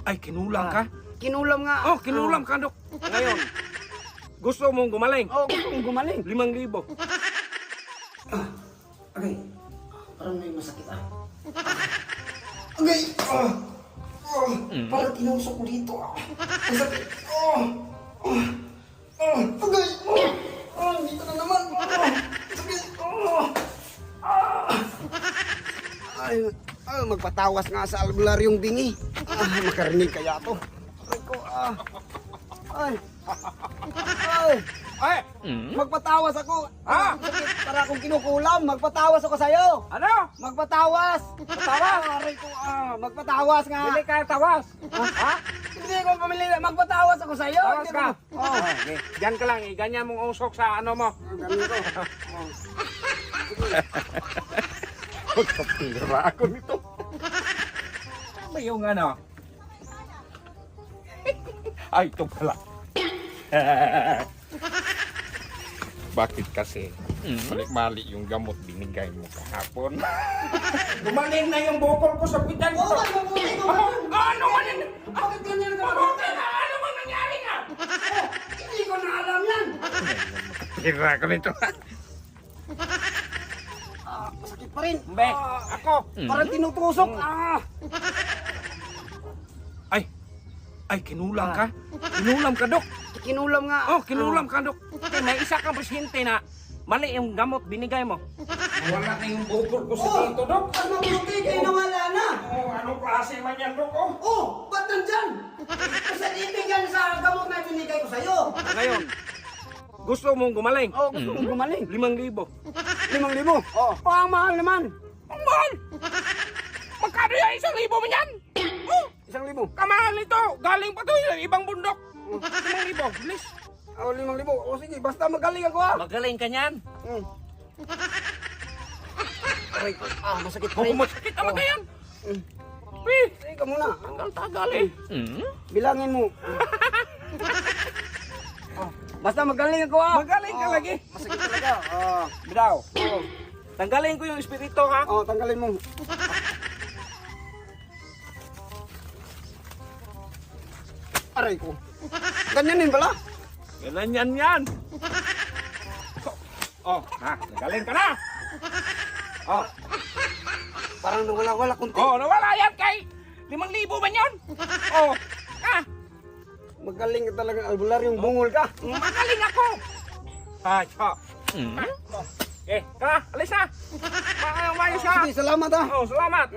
Ay, kinulam ka? Kinulam nga. Oh, kinulam ka, Dok. Ngayon, gusto mong gumaling? Oh, gusto kong gumaling. 5,000. Okay. Parang may masakit Okay. Parang tinusok ko dito Masakit. Okay. Dito na naman. Sakit. Magpatawas nga sa albularyong bingi. Makarinig kaya to. Aray ko. Ay, magpatawas ako. Sakit para akong kinukulam. Magpatawas ako sa'yo. Ano? Magpatawas. Magpatawas? Aray ko, magpatawas nga. Hindi ka tawas. Ha? Hindi ko pamili. Magpatawas ako sa'yo. Tawas ka? Okay. Diyan ka lang, ganyan mong usok sa ano mo. Ganito. Magpapira ako nito. Ano ba yung ano? Ay, ito pala. Bakit kasi mali-mali yung gamot binigay mo kahapon? Gumaling na yung bukol ko sa pitan ko. Ano man yun? Bakit ganyan ka? Ano man nangyari nga? Hindi ko na alam yan. Tira ko nito. Masakit pa rin. Mbe, ako. Parang tinutusok. Ay, kinulam ka? Kinulam ka, Dok. Kinulam nga. Oh, kinulam ka, Dok. May isa kang pasyente na mali yung gamot binigay mo. Wala na yung bukol ko sa dito, Dok. Ano buti kayo nawala na? Oh, anong klase man yan, Dok? Oh. Oh, ba't nandyan? Kasi ibigyan sa gamot na binigay ko sa'yo. Ngayon, gusto mong gumaling? Oh, gusto kong gumaling. 5,000. 5,000. Oh, ang mahal naman. Ang mahal! Magkano yan? 1,000 man yan? Oh, 1,000. kamahal ito. Galing pa to yung ibang bundok. 5,000, bilis. Oh, 5,000. Oh, sige, basta magaling ako Magaling ka niyan. Aray ko. Masakit pa Oh, rin. masakit talaga yan. Sige ka muna. Tagal-tagal eh. Bilangin mo. Basta magaling ako Magaling ka lagi. Masakit talaga. Bitaw. Tanggalin ko yung espiritu, ha? Tanggalin mo. Aray ko. Ganyanin pala. Ganyan yan. Oh, nagaling ka na. Oh, Parang nawala-wala kunti. nawala yan kay 5,000 man yun. Oh, Magaling ka talaga albularyong bungol ka. magaling ako. Cha. Eh, ka, alis na. Maayos ka. Sige, salamat Oh, salamat.